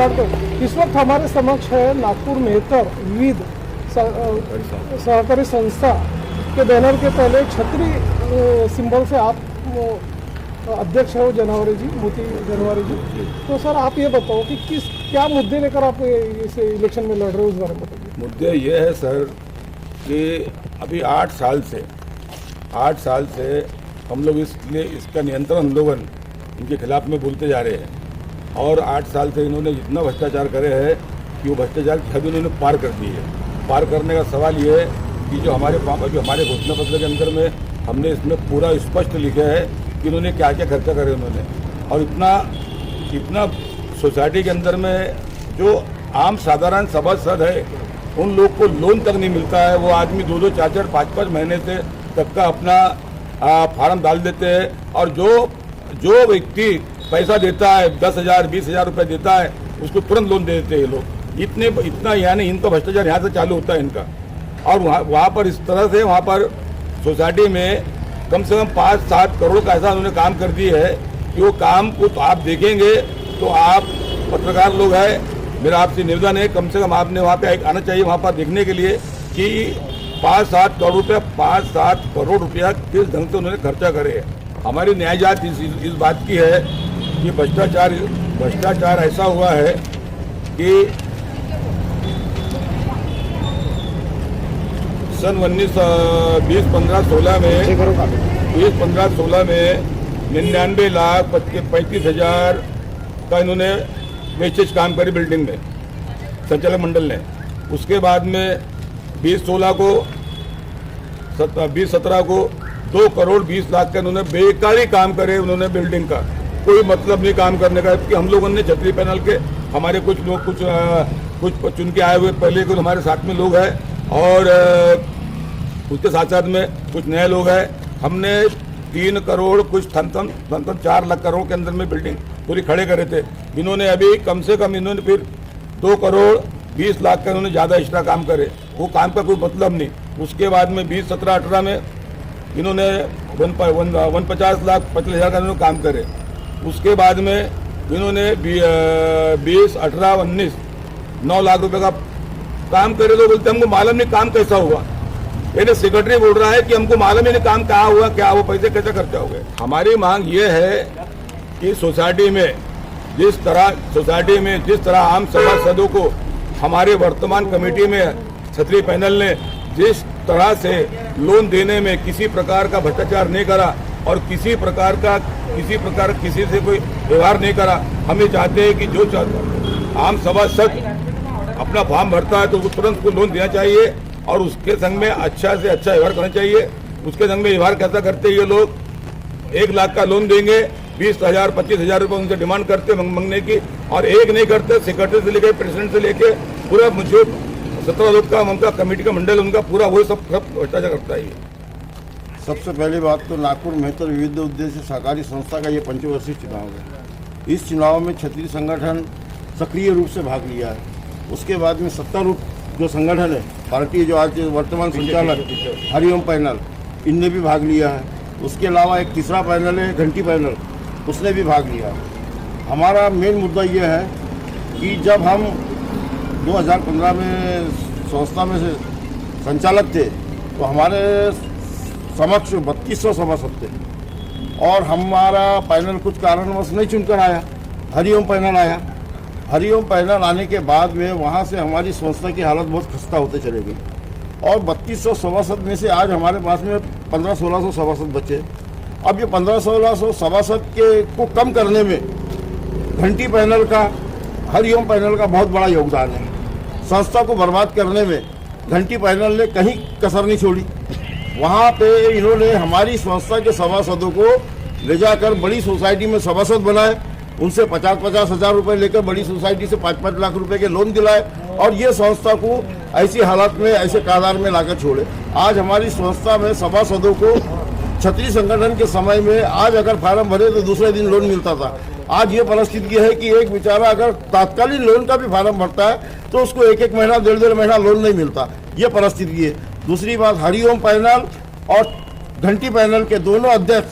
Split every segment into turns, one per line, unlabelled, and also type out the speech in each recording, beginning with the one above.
Start करो। इस वक्त हमारे समक्ष है नागपुर मेहतर विविध सहकारी संस्था के बैनर के पहले छतरी सिंबल से आप अध्यक्ष है वो जनवरी जी, मोती जनवरी जी। तो सर आप ये बताओ कि क्या मुद्दे लेकर आप इस इलेक्शन में लड़ रहे हो, उस बारे में बताइए।
मुद्दे ये है सर कि अभी 8 साल से हम लोग इसका नियंत्रण हम लोग इनके खिलाफ में बोलते जा रहे हैं और 8 साल से इन्होंने इतना भ्रष्टाचार करे हैं कि वो भ्रष्टाचार की हद इन्होंने पार कर दी है। पार करने का सवाल ये है कि जो हमारे घोषणा पत्र के अंदर में हमने इसमें पूरा स्पष्ट लिखा है कि इन्होंने क्या क्या खर्चा करे उन्होंने, और इतना सोसाइटी के अंदर में जो आम साधारण सभासद है उन लोग को लोन तक नहीं मिलता है। वो आदमी 2-2, 4-4, 5-5 महीने से तक का अपना फार्म डाल देते हैं और जो व्यक्ति पैसा देता है 10,000 20,000 रुपये देता है उसको तुरंत लोन दे देते हैं ये लोग। इतना यानी इनका भ्रष्टाचार यहाँ से चालू होता है इनका। और वहाँ पर इस तरह से वहाँ पर सोसाइटी में कम से कम 5-7 करोड़ का ऐसा उन्होंने काम कर दिए है कि वो काम को तो आप देखेंगे तो आप पत्रकार लोग हैं, मेरा आपसे निवेदन है कम से कम आपने वहाँ पे आना चाहिए वहाँ पर देखने के लिए कि 5-7 करोड़ रुपया किस ढंग से उन्होंने खर्चा करे। हमारी न्याय जांच इस बात की है कि भ्रष्टाचार ऐसा हुआ है कि सन 2015-16 में 99,35,000 का इन्होंने वेस्टेज काम करी बिल्डिंग में संचालक मंडल ने। उसके बाद में 2017 को 2 करोड़ 20 लाख का इन्होंने बेकारी काम करे उन्होंने बिल्डिंग का। कोई मतलब नहीं काम करने का कि हम लोगों ने छतरी पैनल के हमारे कुछ लोग कुछ चुन के आए हुए पहले कुछ हमारे साथ में लोग हैं और उसके साथ में कुछ नए लोग हैं। हमने 3 करोड़ कुछ 4 लाख करोड़ के अंदर में बिल्डिंग पूरी खड़े करे थे। इन्होंने अभी कम से कम इन्होंने फिर 2 करोड़ 20 लाख का इन्होंने ज़्यादा एक्स्ट्रा काम करे, वो काम का कोई मतलब नहीं। उसके बाद में 2017-18 में इन्होंने 150 लाख 50,000 का इन्होंने काम करे। उसके बाद में इन्होंने 2018-19 9 लाख रुपए का काम करे। तो बोलते हमको मालूम नहीं काम कैसा हुआ। यानी सेक्रेटरी बोल रहा है कि हमको मालूम ही नहीं काम कहाँ हुआ, क्या हुआ, पैसे कैसे खर्चा हो गए। हमारी मांग ये है कि सोसाइटी में जिस तरह आम सभासदों को हमारे वर्तमान कमेटी में छतरी पैनल ने जिस तरह से लोन देने में किसी प्रकार का भ्रष्टाचार नहीं करा और किसी प्रकार किसी से कोई व्यवहार नहीं करा। हम ये चाहते हैं कि जो आम सभासद अपना फॉर्म भरता है तो उसको तुरंत उसको लोन देना चाहिए और उसके संग में अच्छा से अच्छा व्यवहार करना चाहिए। उसके संग में व्यवहार कैसा करते ये लोग 1 लाख का लोन देंगे 20,000 25,000 रुपये उनसे डिमांड करते मांगने की, और एक नहीं करते। सेक्रेटरी से लेके प्रेसिडेंट से लेके पूरा मुझे 17 लोग का उनका कमेटी का मंडल उनका पूरा वही सब भ्रष्टाचार करता है।
सबसे पहली बात तो नागपुर मेहतर विविध उद्देश्य सहकारी संस्था का ये पंचवर्षीय चुनाव है। इस चुनाव में क्षत्रिय संगठन सक्रिय रूप से भाग लिया है। उसके बाद में सत्तारूढ़ जो संगठन है पार्टी जो आज वर्तमान संचालक हरिओम पैनल इनने भी भाग लिया है। उसके अलावा एक तीसरा पैनल है घंटी पैनल, उसने भी भाग लिया है। हमारा मेन मुद्दा ये है कि जब हम 2015 में संस्था में से संचालक थे तो हमारे समक्ष 3200 सभासद थे और हमारा पैनल कुछ कारणवश नहीं चुनकर आया, हरिओम पैनल आया। हरिओम पैनल आने के बाद में वहाँ से हमारी संस्था की हालत बहुत खस्ता होते चले गई और 3200 सभासद में से आज हमारे पास में 1500-1600 सभासद बचे। अब ये 1500-1600 सभासद को कम करने में घंटी पैनल का हरिओम पैनल का बहुत बड़ा योगदान है। संस्था को बर्बाद करने में घंटी पैनल ने कहीं कसर नहीं छोड़ी। वहाँ पे इन्होंने हमारी संस्था के सभासदों को ले जाकर बड़ी सोसाइटी में सभासद बनाए, उनसे 50-50 हज़ार रुपये लेकर बड़ी सोसाइटी से 5-5 लाख रुपए के लोन दिलाए और ये संस्था को ऐसी हालत में ऐसे कादार में लाकर छोड़े। आज हमारी संस्था में सभासदों को छतरी संगठन के समय में आज अगर फार्म भरे तो दूसरे दिन लोन मिलता था। आज ये परिस्थिति है कि एक बेचारा अगर तात्कालिक लोन का भी फार्म भरता है तो उसको 1-1 महीना 1.5 महीना लोन नहीं मिलता। ये परिस्थिति है। दूसरी बात, हरिओम पैनल और घंटी पैनल के दोनों अध्यक्ष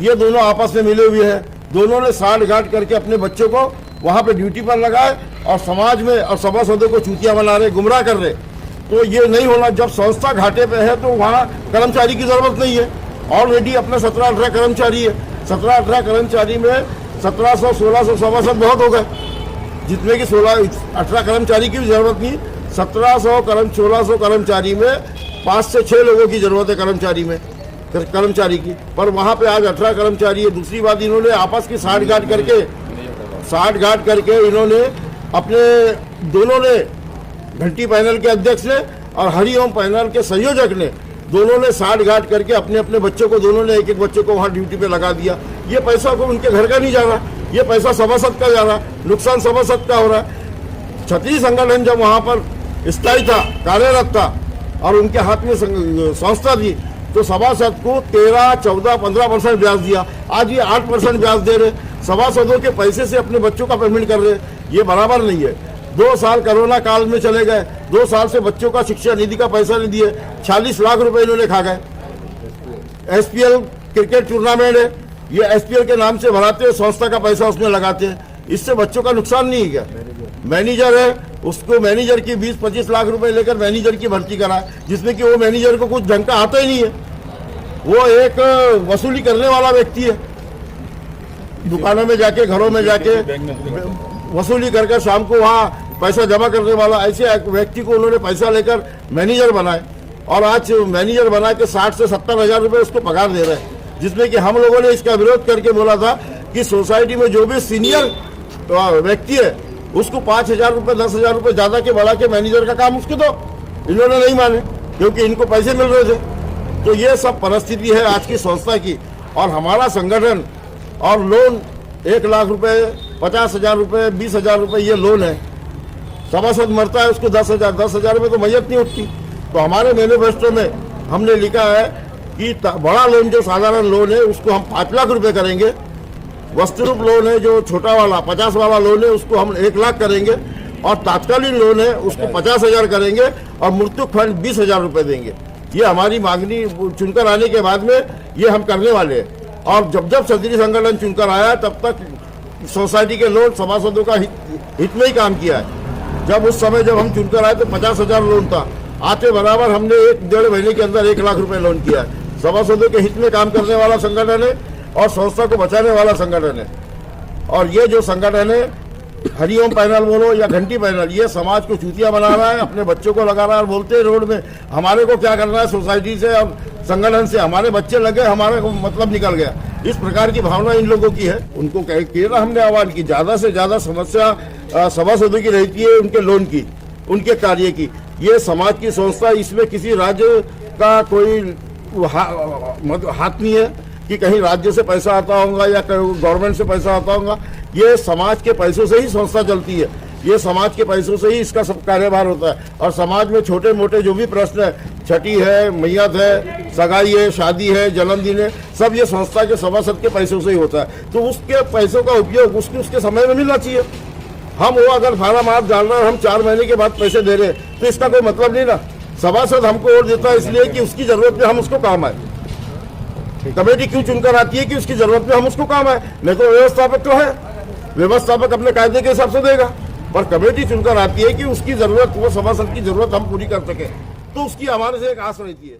ये दोनों आपस में मिले हुए हैं। दोनों ने साठ गांठ करके अपने बच्चों को वहाँ पे ड्यूटी पर लगाए और समाज में और सभासदों को चूतिया बना रहे, गुमराह कर रहे। तो ये नहीं होना। जब संस्था घाटे पे है तो वहाँ कर्मचारी की जरूरत नहीं है। ऑलरेडी अपने 17-18 कर्मचारी है। 17-18 कर्मचारी में 1700-1600 सभासद बहुत हो गए, जितने की 16-18 कर्मचारी की भी जरूरत नहीं। 1600 कर्मचारी में 5 से 6 लोगों की जरूरत है कर्मचारी की, पर वहाँ पे आज 18 कर्मचारी है। दूसरी बात, इन्होंने आपस की साठगांठ करके इन्होंने अपने दोनों ने, घंटी पैनल के अध्यक्ष ने और हरिओम पैनल के संयोजक ने, दोनों ने साठगांठ करके अपने अपने बच्चों को, दोनों ने एक बच्चे को वहाँ ड्यूटी पे लगा दिया। ये पैसा को उनके घर का नहीं जा रहा, ये पैसा सभासद का जा रहा, नुकसान सभासद का हो रहा है। क्षत्रिय संगठन जब वहाँ पर स्थायी था, कार्यरत था और उनके हाथ में संस्था थी, तो सभासद को 13, 14, 15% ब्याज दिया। आज ये 8% ब्याज दे रहे, सभासदों के पैसे से अपने बच्चों का पेमेंट कर रहे। ये बराबर नहीं है। 2 साल कोरोना काल में चले गए, 2 साल से बच्चों का शिक्षा निधि का पैसा नहीं दिए, 40 लाख रुपए इन्होंने खा गए। SPL क्रिकेट टूर्नामेंट है, ये SPL के नाम से भराते हैं, संस्था का पैसा उसमें लगाते हैं। इससे बच्चों का नुकसान नहीं है क्या? मैनेजर है, उसको मैनेजर की 20-25 लाख रुपए लेकर मैनेजर की भर्ती करा, जिसमें कि वो मैनेजर को कुछ ढंग का आता ही नहीं है। वो एक वसूली करने वाला व्यक्ति है, दुकानों में जाके, घरों में जाके वसूली करके शाम को वहाँ पैसा जमा करने वाला, ऐसे एक व्यक्ति को उन्होंने पैसा लेकर मैनेजर बनाए और आज मैनेजर बना के 60 से 70 हजार रुपये उसको पगार दे रहे हैं। जिसमें कि हम लोगों ने इसका विरोध करके बोला था कि सोसाइटी में जो भी सीनियर व्यक्ति है उसको 5,000 रुपये, 10,000 रुपये ज्यादा के बढ़ा के मैनेजर का काम उसको दो। इन्होंने नहीं माने क्योंकि इनको पैसे मिल रहे थे। तो ये सब परिस्थिति है आज की संस्था की। और हमारा संगठन और लोन 1 लाख रुपए, 50,000 रुपये, 20,000 रुपये ये लोन है। सभासद मरता है उसको 10,000 में तो मैयत नहीं उठती। तो हमारे मैनिफेस्टो में हमने लिखा है कि बड़ा लोन जो साधारण लोन है उसको हम 5 लाख रुपए करेंगे। वस्तुरूप लोन है जो छोटा वाला 50 वाला लोन है उसको हम 1 लाख करेंगे और तात्कालीन लोन है उसको 50,000 करेंगे और मृत्यु फंड 20,000 रुपये देंगे। ये हमारी मांगनी चुनकर आने के बाद में ये हम करने वाले हैं। और जब जब क्षत्रिय संगठन चुनकर आया तब तक सोसाइटी के लोन सभासदों का हित में ही काम किया है। जब उस समय जब हम चुनकर आए तो 50,000 लोन था, आते बराबर हमने 1-1.5 महीने के अंदर 1 लाख रुपए लोन किया है। सभासदों के हित में काम करने वाला संगठन है और संस्था को बचाने वाला संगठन है। और ये जो संगठन है, हरिओम पैनल बोलो या घंटी पैनल, ये समाज को चूतिया बना रहा है, अपने बच्चों को लगा रहा है और बोलते हैं रोड में हमारे को क्या करना है, सोसाइटी से और संगठन से हमारे बच्चे लगे, हमारे को मतलब निकल गया। इस प्रकार की भावना इन लोगों की है। उनको किया हमने आह्वान की, ज्यादा से ज्यादा समस्या सभासदों की रहती है, उनके लोन की, उनके कार्य की। ये समाज की संस्था, इसमें किसी राज्य का कोई हाथ नहीं है कि कहीं राज्य से पैसा आता होगा या गवर्नमेंट से पैसा आता होगा। ये समाज के पैसों से ही संस्था चलती है, ये समाज के पैसों से ही इसका सब कार्यभार होता है। और समाज में छोटे मोटे जो भी प्रश्न है, छठी है, मैयत है, सगाई है, शादी है, जन्मदिन है, सब ये संस्था के सभासद के पैसों से ही होता है। तो उसके पैसों का उपयोग उसके समय में मिलना चाहिए। हम वो अगर फार्म आप डाल रहे हैं, हम 4 महीने के बाद पैसे दे रहे हैं, तो इसका कोई मतलब नहीं ना। सभासद हमको वोट देता है इसलिए कि उसकी जरूरत में हम उसको काम आए। कमेटी क्यों चुनकर आती है कि उसकी जरूरत में हम उसको काम आए। नहीं तो व्यवस्थापक तो है, व्यवस्थापक अपने कायदे के हिसाब से देगा, पर कमेटी चुनकर आती है कि उसकी जरूरत, वो सभासद की जरूरत हम पूरी कर सके। तो उसकी हमारे से एक आस रहती है।